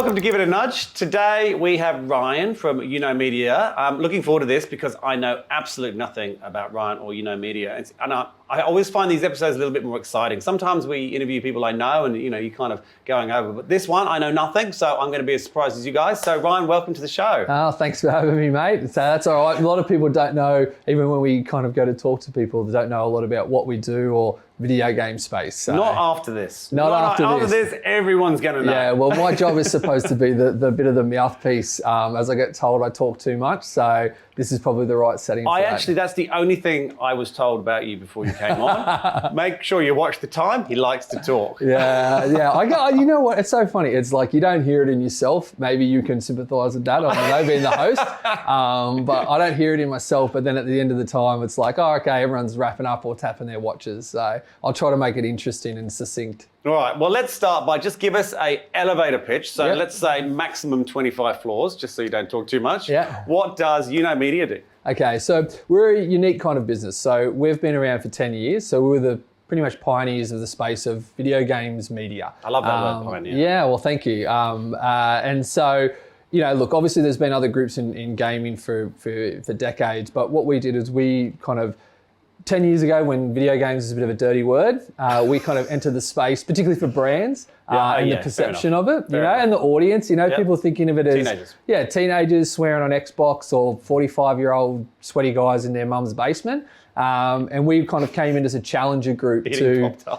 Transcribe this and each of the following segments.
welcome to Give It a Nudge. Today we have Ryan from Media. I'm looking forward to this because I know absolutely nothing about Ryan or Media. And I always find these episodes a little bit more exciting. Sometimes we interview people I know and, you're kind of going over. But this one, I know nothing, so I'm going to be as surprised as you guys. So, Ryan, welcome to the show. Oh, thanks for having me, mate. So that's all right. A lot of people don't know, even when we kind of go to talk to people, they don't know a lot about what we do or video game space. So. Not after this. Not after this. Everyone's going to know. Yeah, well, my job is supposed to be the bit of the mouthpiece. As I get told, I talk too much. So this is probably the right setting for that. That's the only thing I was told about you before you came on. Make sure you watch the time. He likes to talk. Yeah. You know what? It's so funny. It's like you don't hear it in yourself. Maybe you can sympathise with that. I don't know, being the host. But I don't hear it in myself. But then at the end of the time, it's like, oh, okay, everyone's wrapping up or tapping their watches. So I'll try to make it interesting and succinct. All right, well, let's start by just give us an elevator pitch. So let's say maximum 25 floors, just so you don't talk too much. Yeah. What does Media do? Okay, so we're a unique kind of business. So we've been around for 10 years. So we were the pretty much pioneers of the space of video games media. I love that word, pioneer. Yeah, well, thank you. And so, look, obviously there's been other groups in gaming for decades, but what we did is we kind of 10 years ago, when video games is a bit of a dirty word, we kind of entered the space, particularly for brands and the perception of it, and the audience. People thinking of it as teenagers swearing on Xbox or 45-year-old sweaty guys in their mum's basement. And we kind of came in as a challenger group exactly.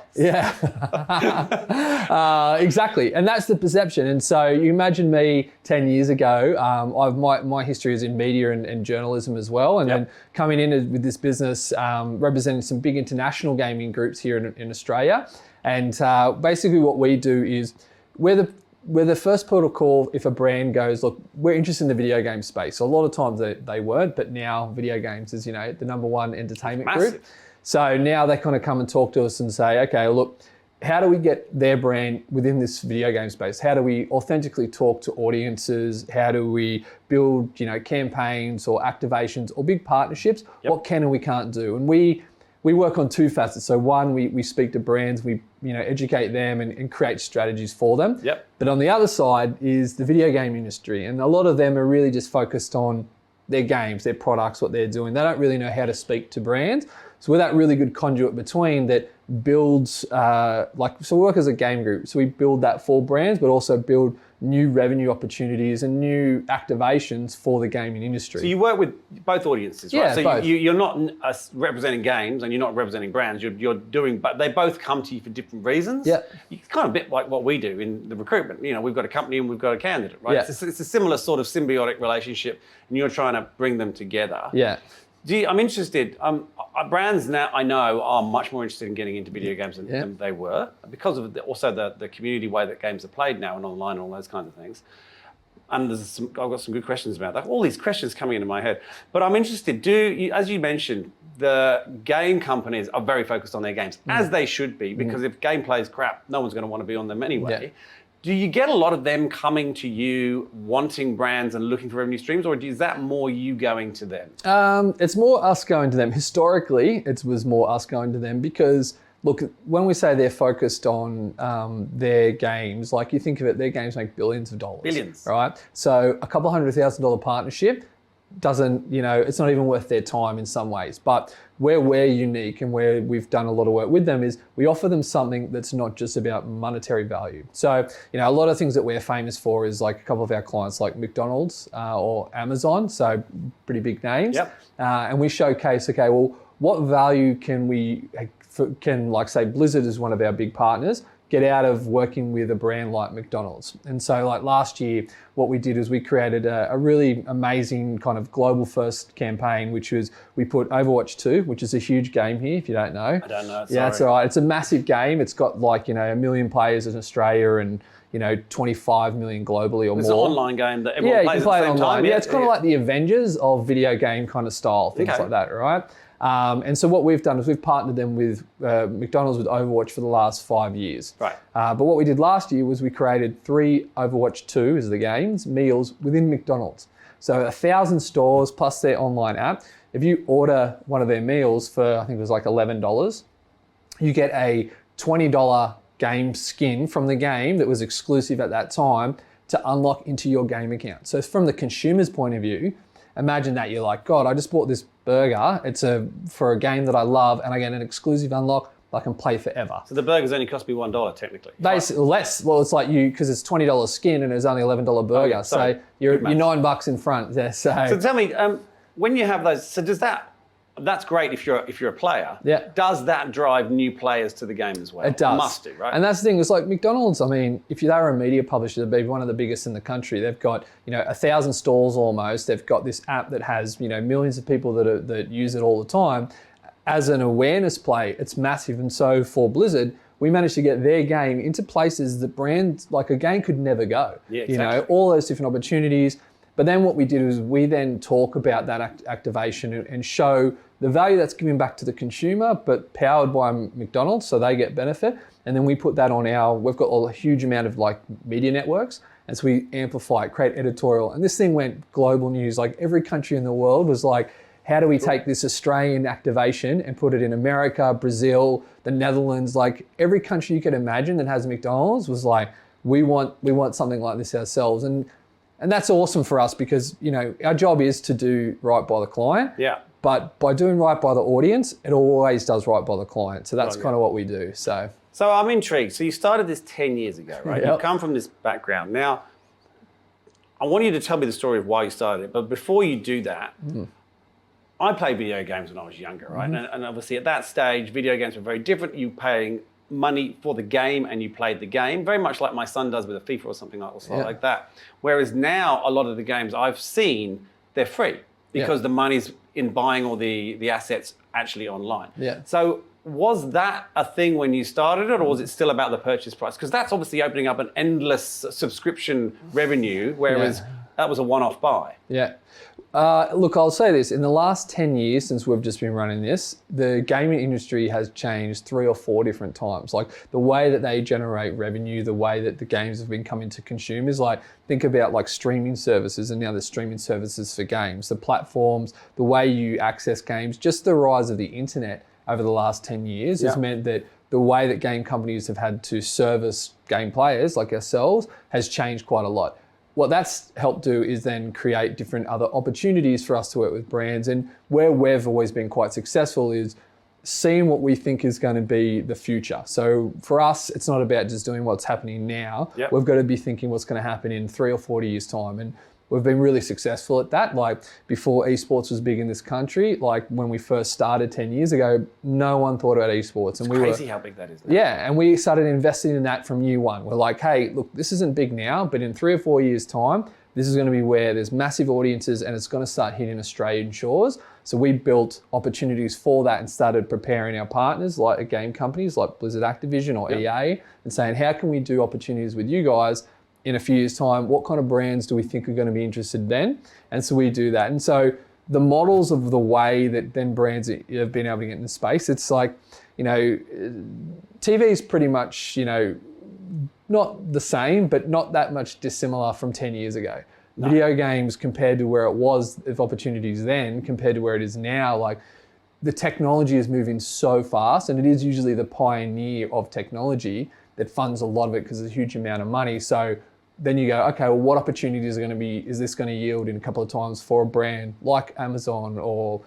And that's the perception. And so you imagine me 10 years ago, my history is in media and journalism as well. And then coming in with this business, representing some big international gaming groups here in Australia. And basically what we do is we're the first port of call if a brand goes, look, we're interested in the video game space. So a lot of times they weren't, but now video games is, the number one entertainment group. So now they kind of come and talk to us and say, okay, look, how do we get their brand within this video game space? How do we authentically talk to audiences? How do we build, campaigns or activations or big partnerships? What can and we can't do? And we work on two facets. So one, we speak to brands, we educate them and create strategies for them. But on the other side is the video game industry. And a lot of them are really just focused on their games, their products, what they're doing. They don't really know how to speak to brands. So we're that really good conduit between that builds, so we work as a game group. So we build that for brands, but also build new revenue opportunities and new activations for the gaming industry. So you work with both audiences, right? Yeah, so both. You're not representing games and you're not representing brands. You're doing, but they both come to you for different reasons. Yeah. It's kind of a bit like what we do in the recruitment. We've got a company and we've got a candidate, right? Yeah. It's a similar sort of symbiotic relationship, and you're trying to bring them together. Yeah. I'm interested. Brands now I know are much more interested in getting into video games than they were because of also the community way that games are played now and online and all those kinds of things. And I've got some good questions about that. All these questions coming into my head. But I'm interested, as you mentioned, the game companies are very focused on their games, as they should be, because if gameplay is crap, no one's going to want to be on them anyway. Yeah. Do you get a lot of them coming to you, wanting brands and looking for revenue streams, or is that more you going to them? It's more us going to them. Historically, it was more us going to them because, look, when we say they're focused on their games, like you think of it, their games make billions of dollars. Billions. Right? So a couple $100,000 partnership doesn't, it's not even worth their time in some ways. But where we're unique and where we've done a lot of work with them is we offer them something that's not just about monetary value. So, a lot of things that we're famous for is like a couple of our clients like McDonald's or Amazon, so pretty big names. And we showcase, okay, well, what value can like say Blizzard is one of our big partners, get out of working with a brand like McDonald's. And so like last year, what we did is we created a really amazing kind of global first campaign, which was we put Overwatch 2, which is a huge game here, if you don't know. I don't know, sorry. Yeah, it's all right. It's a massive game. It's got like, 1 million players in Australia and 25 million globally or more. It's an online game that everyone plays at the same time. Yeah, it's kind of like the Avengers of video game kind of style, things like that, right? And so what we've done is we've partnered them with McDonald's with Overwatch for the last 5 years. Right. But what we did last year was we created 3 Overwatch 2 as the games, meals within McDonald's. So 1,000 stores plus their online app. If you order one of their meals for, I think it was like $11, you get a $20 game skin from the game that was exclusive at that time to unlock into your game account. So from the consumer's point of view, imagine that you're like, God, I just bought this burger. It's for a game that I love, and I get an exclusive unlock. I can play forever. So the burgers only cost me $1 technically. Basically, less. Well, it's like because it's $20 skin and it's only $11 burger. Okay, so you're $9 in front. Yeah, so tell me, when you have those, so does that's great if you're a player. Yeah. Does that drive new players to the game as well? It does. It must do, right? And that's the thing. It's like McDonald's. I mean, if they were a media publisher, they'd be one of the biggest in the country. They've got 1,000 stalls almost. They've got this app that has millions of people that use it all the time. As an awareness play, it's massive. And so for Blizzard, we managed to get their game into places that brands like a game could never go. Yeah, exactly. All those different opportunities. But then what we did is we then talk about that activation and show the value that's given back to the consumer, but powered by McDonald's, so they get benefit. And then we put that on we've got a huge amount of like media networks. And so we amplify it, create editorial. And this thing went global news. Like every country in the world was like, how do we take this Australian activation and put it in America, Brazil, the Netherlands, like every country you could imagine that has McDonald's was like, we want something like this ourselves. And that's awesome for us because, our job is to do right by the client. Yeah. But by doing right by the audience, it always does right by the client. So that's kind of what we do. So I'm intrigued. So you started this 10 years ago, right? Yep. You've come from this background. Now, I want you to tell me the story of why you started it. But before you do that, I played video games when I was younger, right? And obviously at that stage, video games were very different. You paying money for the game and you played the game, very much like my son does with a FIFA or something like that. Whereas now, a lot of the games I've seen, they're free because the money's in buying all the assets actually online. Yeah. So was that a thing when you started it, or was it still about the purchase price? Because that's obviously opening up an endless subscription revenue, whereas that was a one-off buy. Yeah. Look, I'll say this. In the last 10 years since we've just been running this, the gaming industry has changed 3 or 4 different times. Like the way that they generate revenue, the way that the games have been coming to consumers. Like think about like streaming services, and now there's streaming services for games, the platforms, the way you access games, just the rise of the internet over the last 10 years has meant that the way that game companies have had to service game players like ourselves has changed quite a lot. What that's helped do is then create different other opportunities for us to work with brands. And where we've always been quite successful is seeing what we think is going to be the future. So for us, it's not about just doing what's happening now. Yep. We've got to be thinking what's going to happen in 3 or 40 years' time. And we've been really successful at that. Like before esports was big in this country, like when we first started 10 years ago, no one thought about esports. And It's crazy how big that is now. Yeah, and we started investing in that from year one. We're like, hey, look, this isn't big now, but in 3 or 4 years' time, this is going to be where there's massive audiences and it's going to start hitting Australian shores. So we built opportunities for that and started preparing our partners, like game companies like Blizzard Activision or EA, and saying, how can we do opportunities with you guys in a few years' time? What kind of brands do we think are going to be interested then? And so we do that. And so the models of the way that then brands have been able to get in the space, it's like, TV is pretty much, not the same, but not that much dissimilar from 10 years ago. No. Video games compared to where it was of opportunities then compared to where it is now, like the technology is moving so fast, and it is usually the pioneer of technology that funds a lot of it because there's a huge amount of money. So then you go, okay, well, what opportunities is this going to yield in a couple of times for a brand like Amazon or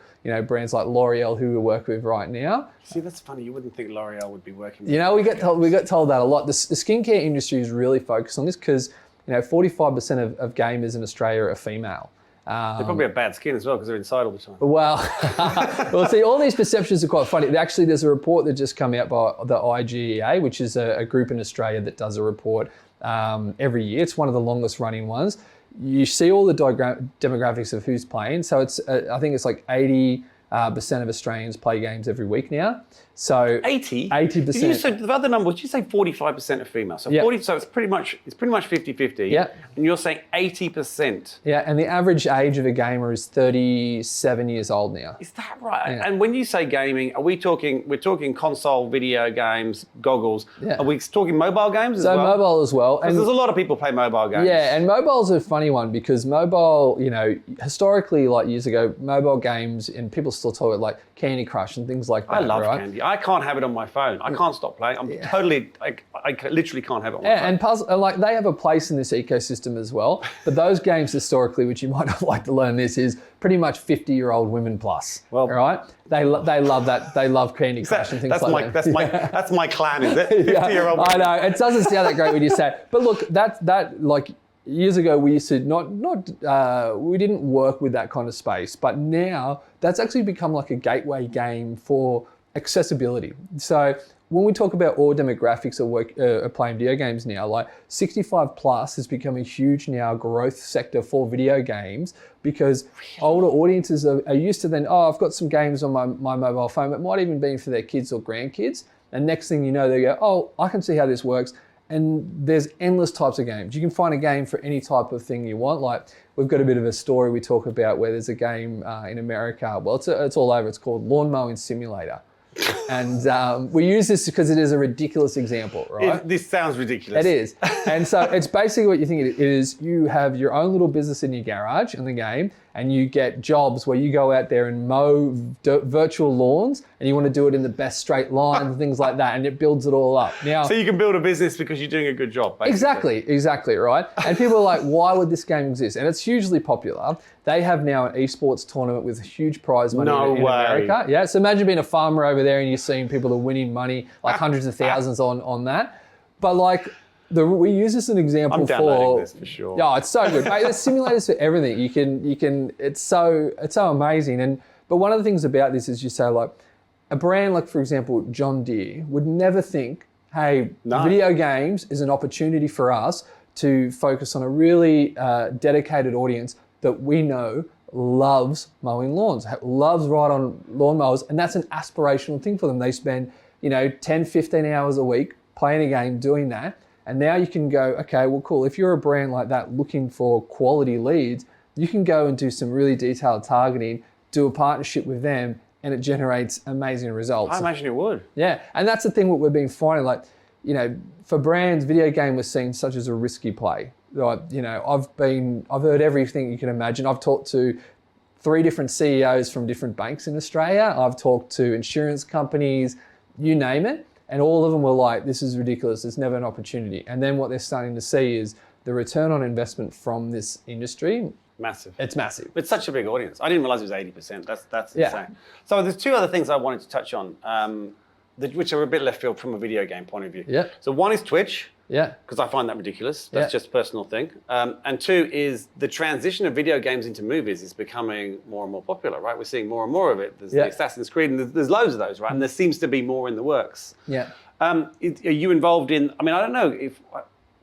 brands like L'Oreal who we work with right now? See, that's funny. You wouldn't think L'Oreal would be working with we get told that a lot. The skincare industry is really focused on this because 45% of gamers in Australia are female. They probably have bad skin as well because they're inside all the time. Well, see, all these perceptions are quite funny. Actually, there's a report that just come out by the IGEA, which is a group in Australia that does a report every year. It's one of the longest running ones. You see all the demographics of who's playing. So it's I think it's like 80% of Australians play games every week now. So 80%. So the other number, did you say 45% are female? So 40. So it's pretty much 50-50. Yeah. And you're saying 80%. Yeah, and the average age of a gamer is 37 years old now. Is that right? Yeah. And when you say gaming, we're talking console video games, goggles. Yeah. Are we talking mobile games as well? So mobile as well. And there's a lot of people play mobile games. Yeah, and mobile's a funny one because mobile, historically, like years ago, mobile games, and people still talk about like Candy Crush and things like that. I love right? Candy. I can't have it on my phone. I can't stop playing. I'm totally, I literally can't have it on my phone. And puzzle, like they have a place in this ecosystem as well. But those games historically, which you might not like to learn this, is pretty much 50-year-old women plus. Well, right? They love that. They love Candy Crush and things like that. That's my clan, is it? 50-year-old. I know it doesn't sound that great when you say it, but look, that like years ago we used to we didn't work with that kind of space, but now that's actually become like a gateway game for accessibility. So when we talk about all demographics are playing video games now, like 65 plus has become a huge now growth sector for video games because older audiences are used to then, I've got some games on my mobile phone. It might even be for their kids or grandkids. And next thing you know, they go, I can see how this works. And there's endless types of games. You can find a game for any type of thing you want. Like we've got a bit of a story we talk about where there's a game in America. Well, it's all over. It's called Lawn Mowing Simulator. And we use this because it is a ridiculous example, right? This sounds ridiculous. It is. And so it's basically what you think it is. You have your own little business in your garage in the game, and you get jobs where you go out there and mow virtual lawns, and you want to do it in the best straight line and things like that, and it builds it all up. Now, so you can build a business because you're doing a good job, basically. Exactly, right? And people are like, why would this game exist? And it's hugely popular. They have now an esports tournament with huge prize money in America. Yeah, so imagine being a farmer over there and you're seeing people that are winning money, like hundreds of thousands on that. But like, we use this as an example. I'm downloading this for sure. Yeah, it's so good. Mate, there's simulators for everything. You can. It's so amazing. But one of the things about this is you say like, a brand like, for example, John Deere would never think, hey, video games is an opportunity for us to focus on a really dedicated audience that we know loves mowing lawns, loves ride on lawnmowers, and that's an aspirational thing for them. They spend, 10, 15 hours a week playing a game doing that. And now you can go, okay, well, cool. If you're a brand like that looking for quality leads, you can go and do some really detailed targeting, do a partnership with them, and it generates amazing results. I imagine it would. Yeah, and that's the thing what we've been finding, like, for brands, video game was seen such as a risky play. Like, I've heard everything you can imagine. I've talked to 3 different CEOs from different banks in Australia. I've talked to insurance companies, you name it. And all of them were like, this is ridiculous. There's never an opportunity. And then what they're starting to see is the return on investment from this industry. Massive. It's massive. It's such a big audience. I didn't realize it was 80%. That's insane. So there's 2 other things I wanted to touch on, which are a bit left field from a video game point of view. Yeah. So one is Twitch. Yeah. Because I find that ridiculous. That's just a personal thing. And 2 is the transition of video games into movies is becoming more and more popular, right? We're seeing more and more of it. There's the Assassin's Creed, and there's loads of those, right? And there seems to be more in the works. Yeah. Are you involved in, I don't know if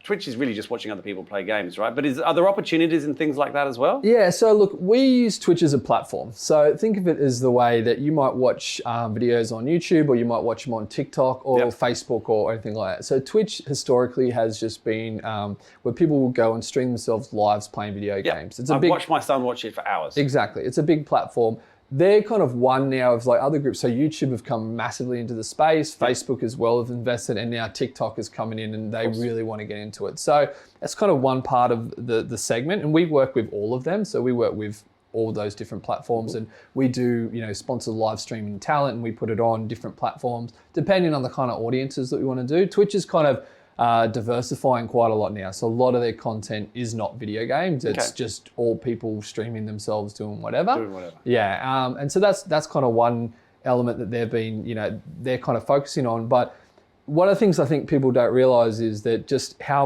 Twitch is really just watching other people play games, right? But are there opportunities and things like that as well? Yeah, so look, we use Twitch as a platform. So think of it as the way that you might watch videos on YouTube, or you might watch them on TikTok or Facebook or anything like that. So Twitch historically has just been where people will go and stream themselves live playing video games. I've watched my son watch it for hours. Exactly. It's a big platform. They're kind of one now of like other groups. So YouTube have come massively into the space. Facebook as well have invested, and now TikTok is coming in and they really want to get into it. So that's kind of one part of the segment, and we work with all of them. So we work with all those different platforms, and we do sponsored live streaming talent, and we put it on different platforms depending on the kind of audiences that we want to do. Twitch is kind of diversifying quite a lot now. So a lot of their content is not video games. It's just all people streaming themselves doing whatever. Yeah. And so that's kind of one element that they've been, they're kind of focusing on. But one of the things I think people don't realize is that just how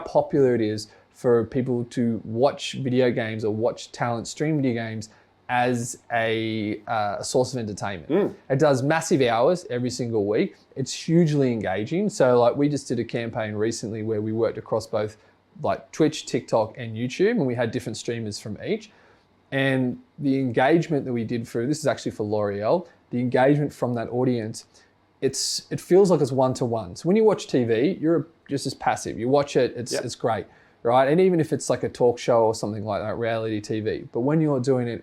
popular it is for people to watch video games or watch talent stream video games as a source of entertainment. It does massive hours every single week. It's hugely engaging. So like we just did a campaign recently where we worked across both like Twitch, TikTok, and YouTube, and we had different streamers from each. And the engagement that we did this is actually for L'Oreal, the engagement from that audience, it feels like it's one-to-one. So when you watch TV, you're just as passive. You watch it, it's great. Right, and even if it's like a talk show or something like that, reality TV. But when you're doing it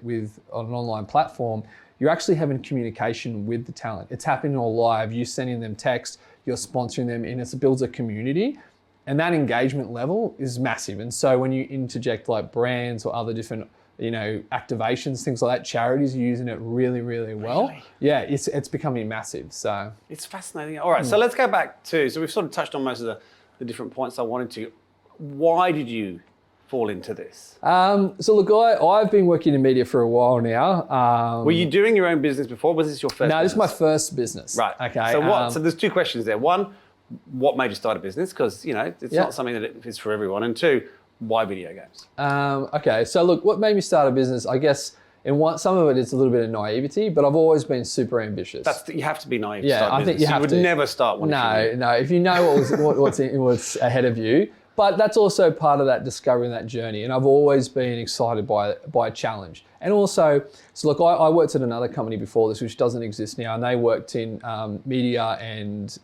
on an online platform, you're actually having communication with the talent. It's happening all live. You're sending them text, you're sponsoring them, and it builds a community. And that engagement level is massive. And so when you interject like brands or other different activations, things like that. Charities are using it really, really well. Really? Yeah, it's becoming massive. So it's fascinating. All right, so let's go back to, so we've sort of touched on most of the different points I wanted to. Why did you fall into this? So look, I've been working in media for a while now. Were you doing your own business before? Was this your first No, business? this is my first business. Right. Okay. So so there's two questions there. One, what made you start a business? Because, it's not something that is for everyone. And two, why video games? Okay. So look, what made me start a business, I guess, some of it is a little bit of naivety, but I've always been super ambitious. You have to be naive to Yeah, start a I business. think you have would to. never start one. No. If you know what's ahead of you, but that's also part of that discovery and that journey. And I've always been excited by a challenge. And also, so look, I worked at another company before this, which doesn't exist now, and they worked in media and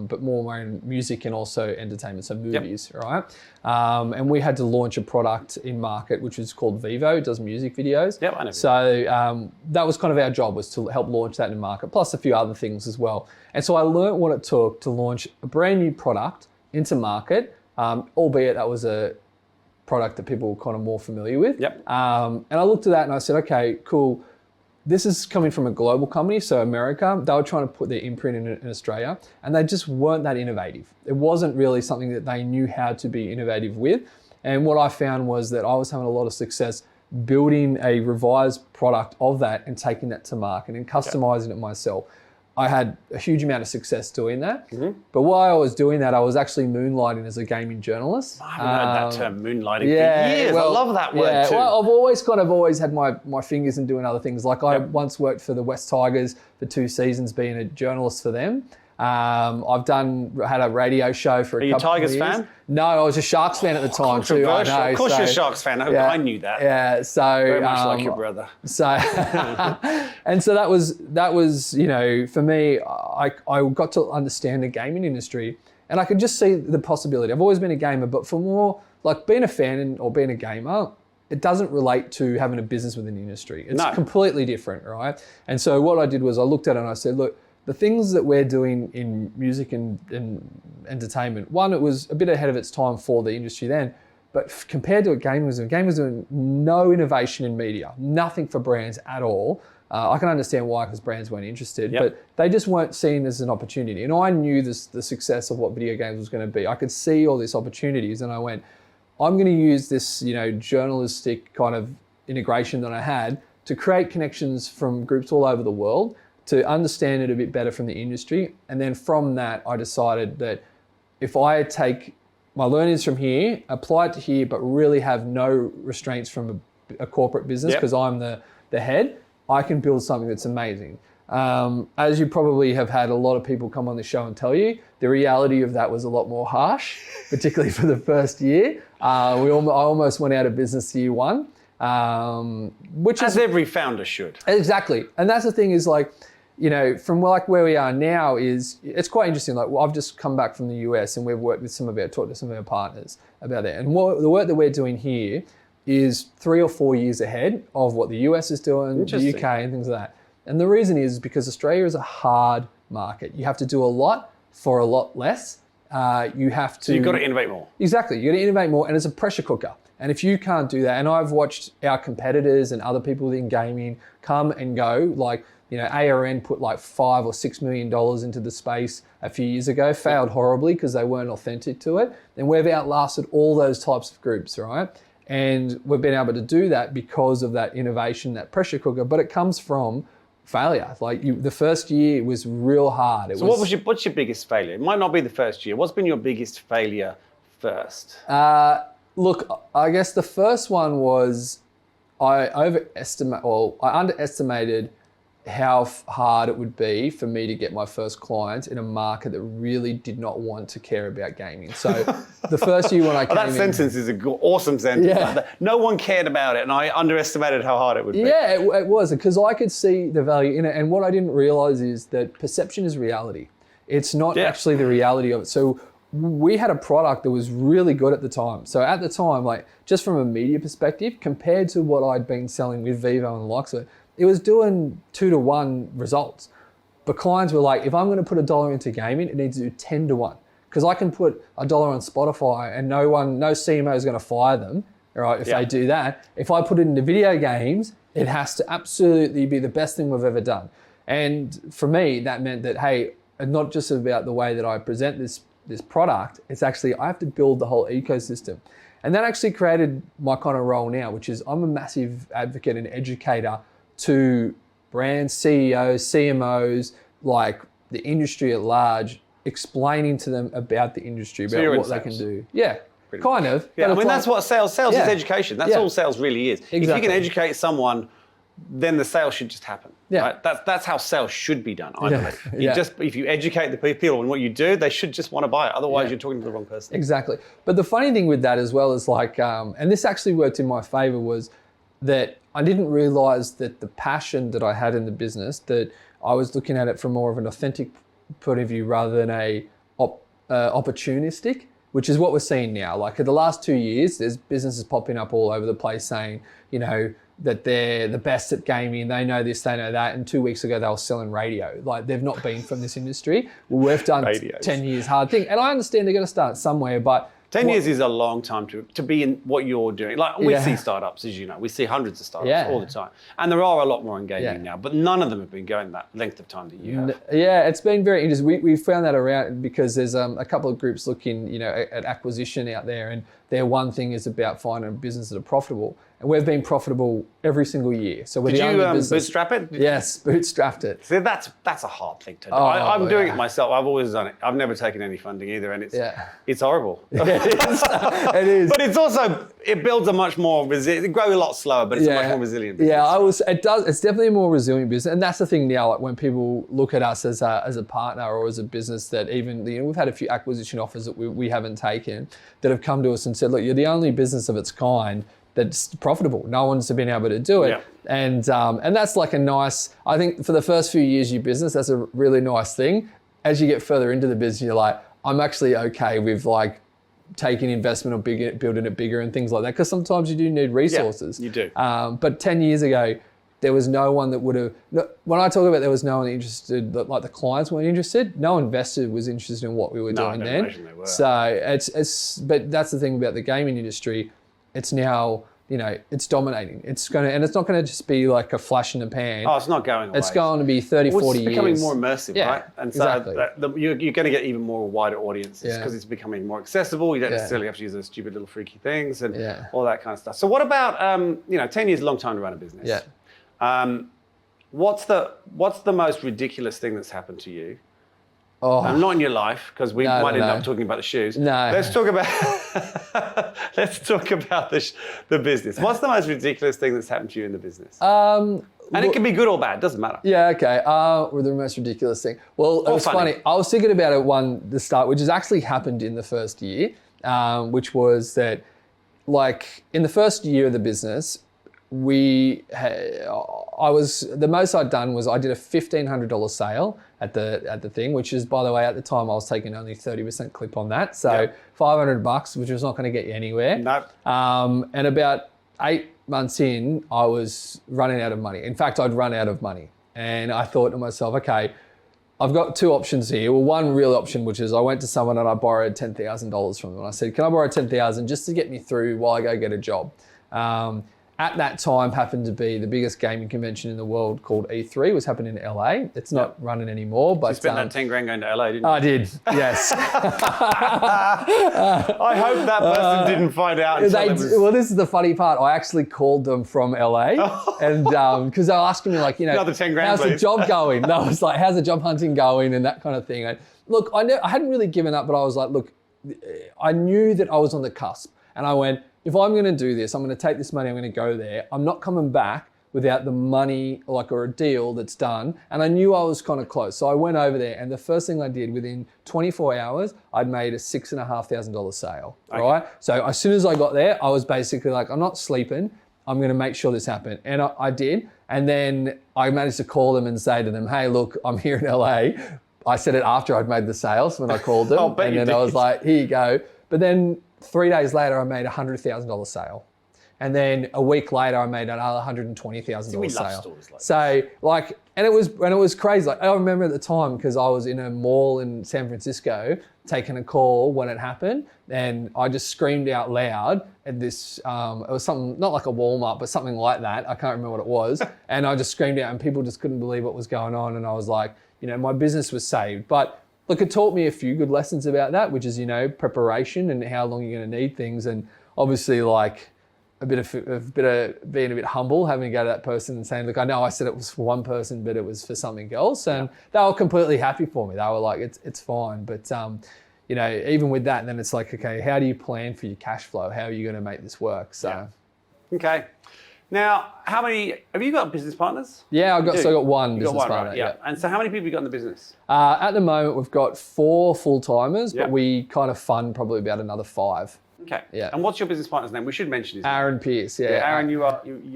but more in music and also entertainment, so movies, right? And we had to launch a product in market, which was called Vivo. It does music videos. Yep, I know. So that was kind of our job, was to help launch that in market, plus a few other things as well. And so I learned what it took to launch a brand new product into market, albeit that was a product that people were kind of more familiar with. Yep. And I looked at that and I said, okay, cool. This is coming from a global company, so America. They were trying to put their imprint in Australia, and they just weren't that innovative. It wasn't really something that they knew how to be innovative with. And what I found was that I was having a lot of success building a revised product of that and taking that to market and customizing it myself. I had a huge amount of success doing that. Mm-hmm. But while I was doing that, I was actually moonlighting as a gaming journalist. I haven't heard that term, moonlighting, for years. Well, I love that word too. Well, I've always had my fingers in doing other things. Like I once worked for the West Tigers for 2 seasons being a journalist for them. I've had a radio show for a couple of years. Are you Tigers fan? No, I was a Sharks fan at the time too. I know. Of course you're a Sharks fan. I knew that. Yeah, so very much like your brother. So and so that was for me, I got to understand the gaming industry, and I could just see the possibility. I've always been a gamer, but for more like being a fan or being a gamer, it doesn't relate to having a business within the industry. It's completely different, right? And so what I did was I looked at it and I said, look, the things that we're doing in music and entertainment, one, it was a bit ahead of its time for the industry then, but compared to what gaming was doing no innovation in media, nothing for brands at all. I can understand why, because brands weren't interested, but they just weren't seen as an opportunity. And I knew the success of what video games was going to be. I could see all these opportunities, and I went, I'm going to use this, journalistic kind of integration that I had to create connections from groups all over the world, to understand it a bit better from the industry. And then from that, I decided that if I take my learnings from here, apply it to here, but really have no restraints from a corporate business, because I'm the head, I can build something that's amazing. As you probably have had a lot of people come on the show and tell you, the reality of that was a lot more harsh, particularly for the first year. I almost went out of business year one. Which as every founder should. Exactly. And that's the thing is like, from like where we are now it's quite interesting. Like I've just come back from the US and we've talked to some of our partners about that. And the work that we're doing here is 3 or 4 years ahead of what the US is doing, the UK and things like that. And the reason is because Australia is a hard market. You have to do a lot for a lot less. So you've got to innovate more. Exactly. You got to innovate more, and it's a pressure cooker. And if you can't do that, and I've watched our competitors and other people in gaming come and go, like, ARN put like $5 or $6 million into the space a few years ago, failed horribly because they weren't authentic to it. And we've outlasted all those types of groups, right? And we've been able to do that because of that innovation, that pressure cooker, but it comes from failure. Like the first year was real hard. What's your biggest failure? It might not be the first year. What's been your biggest failure first? Look, I guess the first one was I underestimated how hard it would be for me to get my first clients in a market that really did not want to care about gaming. So the first year when I came that sentence is an awesome sentence. Yeah. No one cared about it, and I underestimated how hard it would be. Yeah, it was, because I could see the value in it. And what I didn't realize is that perception is reality. It's not actually the reality of it. So we had a product that was really good at the time. So at the time, like just from a media perspective, compared to what I'd been selling with Vivo and the likes of it, it was doing 2-to-1 results. But clients were like, if I'm going to put $1 into gaming, it needs to do 10-to-1. Because I can put $1 on Spotify and no CMO is going to fire them right? If they do that, if I put it into video games, it has to absolutely be the best thing we've ever done. And for me, that meant that, hey, not just about the way that I present this product, it's actually, I have to build the whole ecosystem. And that actually created my kind of role now, which is I'm a massive advocate and educator to brands, CEOs, CMOs, like the industry at large, explaining to them about the industry, about what they can do. Yeah, kind of. Yeah, I mean, that's what sales is education. That's all sales really is. Exactly. If you can educate someone, then the sale should just happen. Yeah. Right? That's how sales should be done, I believe. If you educate the people on what you do, they should just want to buy it. Otherwise, you're talking to the wrong person. Exactly. But the funny thing with that as well is like, and this actually worked in my favor, was that I didn't realize that the passion that I had in the business, that I was looking at it from more of an authentic point of view rather than a opportunistic, which is what we're seeing now. Like in the last 2 years, there's businesses popping up all over the place saying, you know, that they're the best at gaming, they know this, they know that. And 2 weeks ago, they were selling radio. Like they've not been from this industry. Well, we've done 10 years hard thing. And I understand they're going to start somewhere, but 10 years is a long time to be in what you're doing. Like we see startups, as you know, we see hundreds of startups all the time. And there are a lot more in gaming now, but none of them have been going that length of time that you have. Yeah, it's been very interesting. We found that around because there's a couple of groups looking, you know, at acquisition out there, and their one thing is about finding a business that are profitable. And we've been profitable every single year. So we're Did the only you business. bootstrap it? Yes, bootstrapped it. See, that's a hard thing to do. I'm doing it myself. I've always done it. I've never taken any funding either, and it's horrible. It is. But it's also, it builds a much more resilient, it grows a lot slower, but it's a much more resilient business. Yeah, it's definitely a more resilient business. And that's the thing now, like when people look at us as a partner or as a business that even, you know, we've had a few acquisition offers that we haven't taken that have come to us and said, look, you're the only business of its kind that's profitable. No one's been able to do it. Yeah. And that's like a nice, I think for the first few years of your business, that's a really nice thing. As you get further into the business, you're like, I'm actually okay with like taking investment or building it bigger and things like that. Because sometimes you do need resources. Yeah, you do. But 10 years ago, there was no one that would have, when I talk about there was no one interested, like the clients weren't interested, no investor was interested in what we were doing then. They were. So but that's the thing about the gaming industry. It's now, you know, it's dominating. It's not going to just be like a flash in the pan. Oh, it's not going away. It's going to be 30, 40 years. It's becoming more immersive, right? And so exactly. you're going to get even more wider audiences because it's becoming more accessible. You don't necessarily have to use those stupid little freaky things and all that kind of stuff. So what about, 10 years is a long time to run a business. Yeah. What's the most ridiculous thing that's happened to you? Oh. Not in your life, because we might end up talking about the shoes. No. Let's talk about the business. What's the most ridiculous thing that's happened to you in the business? And it can be good or bad, doesn't matter. Yeah, okay. The most ridiculous thing. Well, it was funny. I was thinking about it the start, which has actually happened in the first year, which was that, like, in the first year of the business, the most I'd done was I did a $1,500 sale at the thing, which is, by the way, at the time I was taking only 30% clip on that. So $500, which was not going to get you anywhere. Nope. And about 8 months in, I was running out of money. In fact, I'd run out of money. And I thought to myself, okay, I've got two options here. Well, one real option, which is I went to someone and I borrowed $10,000 from them. And I said, can I borrow $10,000 just to get me through while I go get a job? At that time happened to be the biggest gaming convention in the world called E3, was happening in LA. It's not running anymore, but you spent that 10 grand going to LA, didn't you? I did, yes. I hope that person didn't find out. Well, this is the funny part. I actually called them from LA, and because they were asking me, like, you know, another 10 grand, how's please. the job going? And I was like, how's the job hunting going, and that kind of thing. And look, I hadn't really given up, but I was like, look, I knew that I was on the cusp, and I went, if I'm going to do this, I'm going to take this money, I'm going to go there. I'm not coming back without the money, like, or a deal that's done. And I knew I was kind of close. So I went over there, and the first thing I did within 24 hours, I'd made a $6,500 sale, right? So as soon as I got there, I was basically like, I'm not sleeping. I'm going to make sure this happened. And I did. And then I managed to call them and say to them, hey, look, I'm here in LA. I said it after I'd made the sales when I called them. I was like, here you go. But then 3 days later, I made a $100,000 sale. And then a week later, I made another $120,000 we sale. love stories like So like, and it was crazy. Like I remember at the time because I was in a mall in San Francisco taking a call when it happened, and I just screamed out loud at this. It was something not like a Walmart, but something like that. I can't remember what it was, and I just screamed out, and people just couldn't believe what was going on. And I was like, my business was saved. But look, it taught me a few good lessons about that, which is preparation and how long you're going to need things, and obviously like a bit of being a bit humble, having to go to that person and saying, look, I know I said it was for one person, but it was for something else. And they were completely happy for me. They were like, it's fine. But, even with that, then it's like, okay, how do you plan for your cash flow? How are you going to make this work? So, Okay. Now, have you got business partners? Yeah, I got one business partner. Right, yeah. And so how many people have you got in the business? At the moment, we've got 4 full-timers, Yep. but we kind of fund probably about another 5. Okay. Yeah. And what's your business partner's name? We should mention his name. Aaron Pierce, yeah. Aaron, you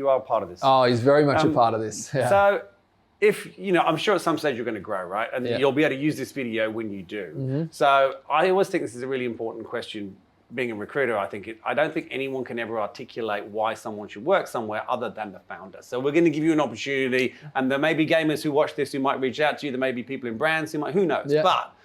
are part of this. Oh, he's very much a part of this. Yeah. So if, I'm sure at some stage you're going to grow, right? And you'll be able to use this video when you do. Mm-hmm. So I always think this is a really important question. Being a recruiter, I don't think anyone can ever articulate why someone should work somewhere other than the founder. So we're going to give you an opportunity, and there may be gamers who watch this who might reach out to you. There may be people in brands who knows? Yeah. But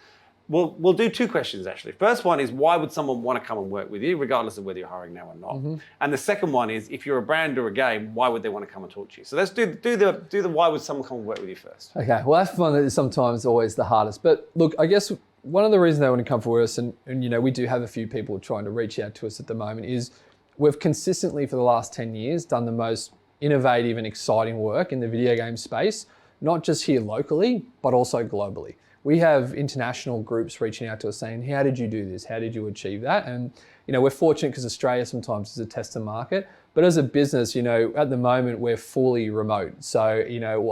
we'll do 2 questions actually. First one is, why would someone want to come and work with you, regardless of whether you're hiring now or not? Mm-hmm. And the second one is, if you're a brand or a game, why would they want to come and talk to you? So let's do the why would someone come and work with you first? Okay, well that's one that is sometimes always the hardest. But look, I guess one of the reasons they want to come for us, and we do have a few people trying to reach out to us at the moment, is we've consistently for the last 10 years done the most innovative and exciting work in the video game space, not just here locally, but also globally. We have international groups reaching out to us saying, how did you do this? How did you achieve that? And, we're fortunate because Australia sometimes is a tester market, but as a business, at the moment we're fully remote. So,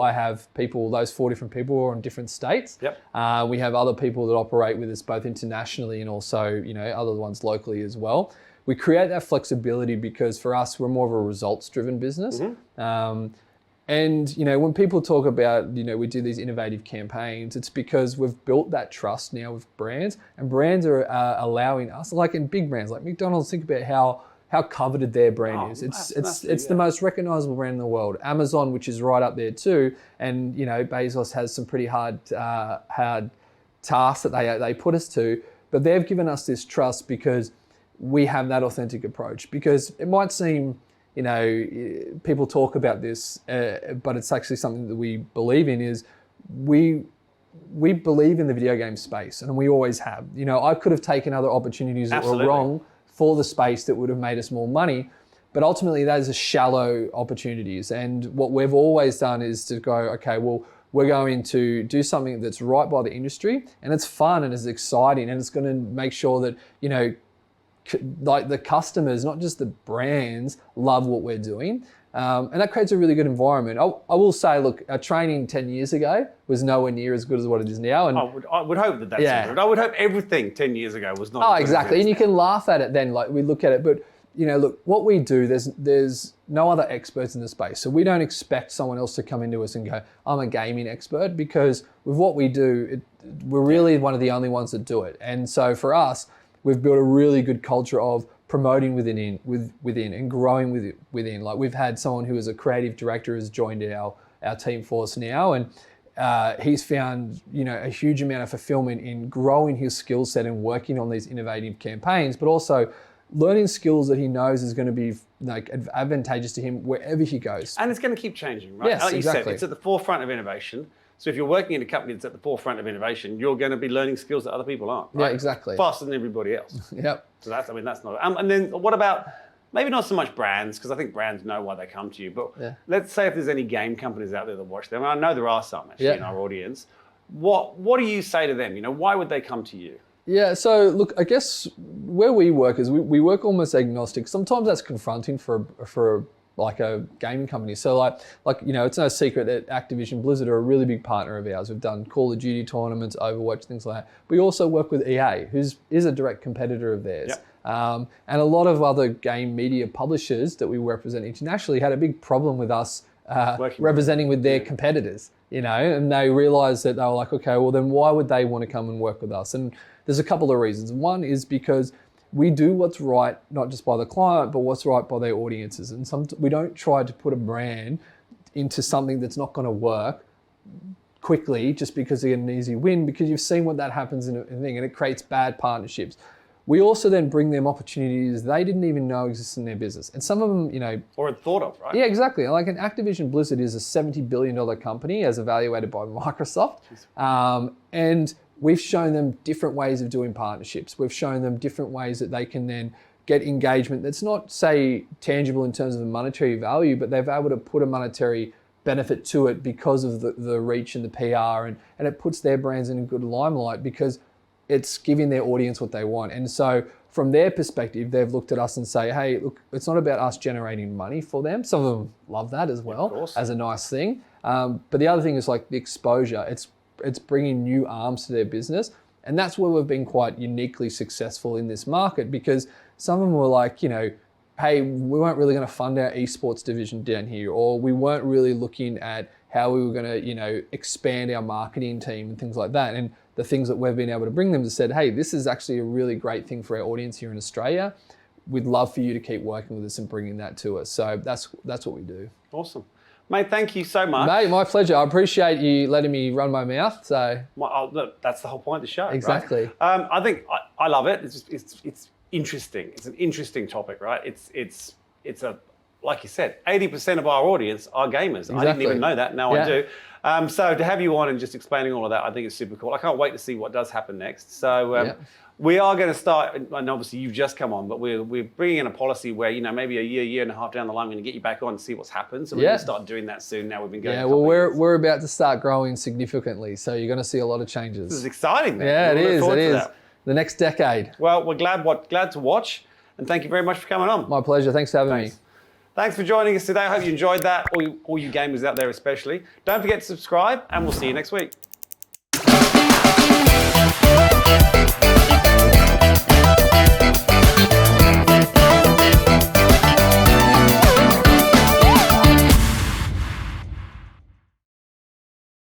I have people, those 4 different people are in different states. Yep. We have other people that operate with us both internationally and also, other ones locally as well. We create that flexibility because for us, we're more of a results-driven business. Mm-hmm. And, when people talk about, we do these innovative campaigns, it's because we've built that trust now with brands, and brands are allowing us, like in big brands like McDonald's, think about how coveted their brand is. It's the most recognizable brand in the world. Amazon, which is right up there too. And, Bezos has some pretty hard tasks that they put us to, but they've given us this trust because we have that authentic approach. Because it might seem, people talk about this, but it's actually something that we believe in. Is we believe in the video game space, and we always have. I could have taken other opportunities that Absolutely. were wrong for the space that would have made us more money, but ultimately those are shallow opportunities. And what we've always done is to go, okay, well, we're going to do something that's right by the industry, and it's fun and it's exciting, and it's going to make sure that like the customers, not just the brands, love what we're doing. And that creates a really good environment. I will say, look, our training 10 years ago was nowhere near as good as what it is now. And I would hope that's good. I would hope everything 10 years ago was not. Oh, exactly. And you can laugh at it then, like we look at it. But, look, what we do, there's no other experts in the space. So we don't expect someone else to come into us and go, I'm a gaming expert, because with what we do, we're really one of the only ones that do it. And so for us, we've built a really good culture of promoting within and growing within. Like we've had someone who is a creative director has joined our team force now, and he's found a huge amount of fulfillment in growing his skill set and working on these innovative campaigns, but also learning skills that he knows is going to be like advantageous to him wherever he goes. And it's going to keep changing, right? Yes, like you exactly. said, it's at the forefront of innovation. So if you're working in a company that's at the forefront of innovation, you're going to be learning skills that other people aren't. Right? Yeah, exactly. Faster than everybody else. Yep. So that's not. And then what about, maybe not so much brands, because I think brands know why they come to you, but let's say if there's any game companies out there that watch them, and I know there are some actually in our audience, what do you say to them? Why would they come to you? Yeah, so look, I guess where we work is we work almost agnostic. Sometimes that's confronting for like a gaming company. So like it's no secret that Activision Blizzard are a really big partner of ours. We've done Call of Duty tournaments, Overwatch, things like that. We also work with EA, who is a direct competitor of theirs. Yep. And a lot of other game media publishers that we represent internationally had a big problem with us representing with their competitors, and they realized that they were like, okay, well then why would they want to come and work with us? And there's a couple of reasons. One is because we do what's right, not just by the client, but what's right by their audiences. And we don't try to put a brand into something that's not going to work quickly just because they get an easy win, because you've seen what that happens in a thing, and it creates bad partnerships. We also then bring them opportunities they didn't even know exist in their business. And some of them, or had thought of, right? Yeah, exactly. Like an Activision Blizzard is a $70 billion company as evaluated by Microsoft. And we've shown them different ways of doing partnerships. We've shown them different ways that they can then get engagement that's not, say, tangible in terms of the monetary value, but they're able to put a monetary benefit to it because of the reach and the PR, and it puts their brands in a good limelight because it's giving their audience what they want. And so from their perspective, they've looked at us and say, hey, look, it's not about us generating money for them. Some of them love that as well, as a nice thing. But the other thing is like the exposure. It's bringing new arms to their business. And that's where we've been quite uniquely successful in this market, because some of them were like, hey, we weren't really going to fund our esports division down here, or we weren't really looking at how we were going to, expand our marketing team and things like that. And the things that we've been able to bring them to said, hey, this is actually a really great thing for our audience here in Australia. We'd love for you to keep working with us and bringing that to us. So that's what we do. Awesome. Mate, thank you so much. Mate, my pleasure. I appreciate you letting me run my mouth. So look, that's the whole point of the show. Exactly. Right? I think I love it. It's interesting. It's an interesting topic, right? It's a, like you said, 80% of our audience are gamers. Exactly. I didn't even know that. Now I do. So to have you on and just explaining all of that, I think it's super cool. I can't wait to see what does happen next. So we are going to start, and obviously you've just come on, but we're bringing in a policy where, maybe a year and a half down the line, we're going to get you back on and see what's happened. So we're going to start doing that soon. Now we've been going. Yeah, well, we're about to start growing significantly. So you're going to see a lot of changes. This is exciting, man. Yeah, it is. The next decade. Well, we're glad to watch. And thank you very much for coming on. My pleasure. Thanks for having me. Thanks for joining us today. I hope you enjoyed that, all you gamers out there especially. Don't forget to subscribe, and we'll see you next week.